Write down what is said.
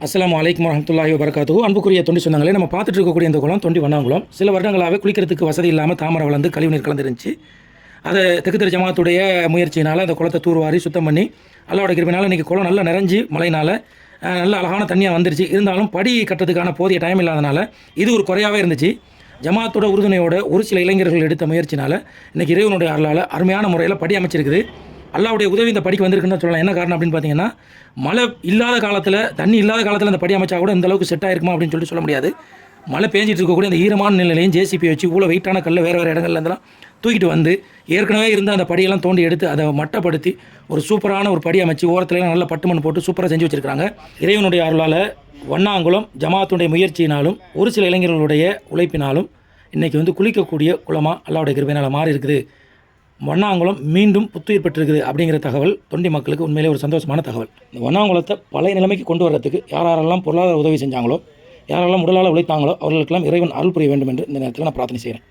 அஸ்ஸலாமு அலைக்கும் வரஹ்மத்துல்லாஹி வபரகாத்துஹு. அன்புக்குரிய தொண்டி சொந்தங்களே, நம்ம பார்த்துட்டு இருக்கக்கூடிய இந்த குளம் தொண்டி வண்ணாங்குளம். சில வருடங்களாகவே குளிக்கிறதுக்கு வசதி இல்லாமல் தாமரை வளர்ந்து கழிவுநீர் கலந்துருந்துச்சு. அதை தெக்குத்தெரு ஜமாத்துடைய முயற்சியினால் அந்த குளத்தை தூர்வாரி சுத்தம் பண்ணி அல்லாவோட கிருபையினால் இன்றைக்கி குளம் நல்லா நிறைஞ்சி மழையினால் நல்ல அழகான தண்ணியாக வந்துருச்சு. இருந்தாலும் படி கட்டுறதுக்கான போதிய டைம் இல்லாதனால இது ஒரு குறையாகவே இருந்துச்சு. ஜமாத்தோட உறுதுணையோட ஒரு சில இளைஞர்கள் எடுத்த முயற்சினால் இன்றைக்கி இறைவனுடைய அருளால் அருமையான முறையில் படி அமைச்சிருக்குது. அல்லாவுடைய உதவி இந்த படிக்கு வந்திருக்குன்னு சொல்லலாம். என்ன காரணம் அப்படின்னு பார்த்தீங்கன்னா, மழை இல்லாத காலத்தில், தண்ணி இல்லாத காலத்தில் அந்த படி அமைச்சா கூட இந்த அளவுக்கு செட் ஆகிருக்குமா அப்படின்னு சொல்ல முடியாது. மழை பேஞ்சிட்டு இருக்கக்கூடிய அந்த ஈரமான நிலையிலையும் ஜேசிபி வச்சு இவ்வளோ வெயிட்டான கல்லை வேறு இடங்கள்லேருந்துலாம் தூக்கிட்டு வந்து ஏற்கனவே இருந்த அந்த படியெல்லாம் தோண்டி எடுத்து அதை மட்டப்படுத்தி ஒரு சூப்பரான ஒரு படி அமைச்சு ஓரத்துலாம் நல்லா பட்டு மண் போட்டு சூப்பராக செஞ்சு வச்சுருக்காங்க. இறைவனுடைய அருளால் வண்ணாங்குளம் ஜமாத்துடைய முயற்சியினாலும் ஒரு சில இளைஞர்களுடைய உழைப்பினாலும் இன்றைக்கி குளிக்கக்கூடிய குளமாக அல்லாவுடைய கிருபையினால் மாறி இருக்குது. வண்ணாங்குளம் மீண்டும் புத்துயிர் பெற்றிருக்குது அப்படிங்கிற தகவல் தொண்டி மக்களுக்கு உண்மையிலே ஒரு சந்தோஷமான தகவல். இந்த வண்ணாங்குளத்தை பழைய நிலைமைக்கு கொண்டு வர்றதுக்கு யாரெல்லாம் பொருளாதார உதவி செஞ்சாங்களோ, யாரெல்லாம் உடலால் உழைத்தாங்களோ அவர்களுக்கெல்லாம் இறைவன் அருள் புரிய வேண்டும் என்று இந்த நேரத்தில் நான் பிரார்த்தனை செய்கிறேன்.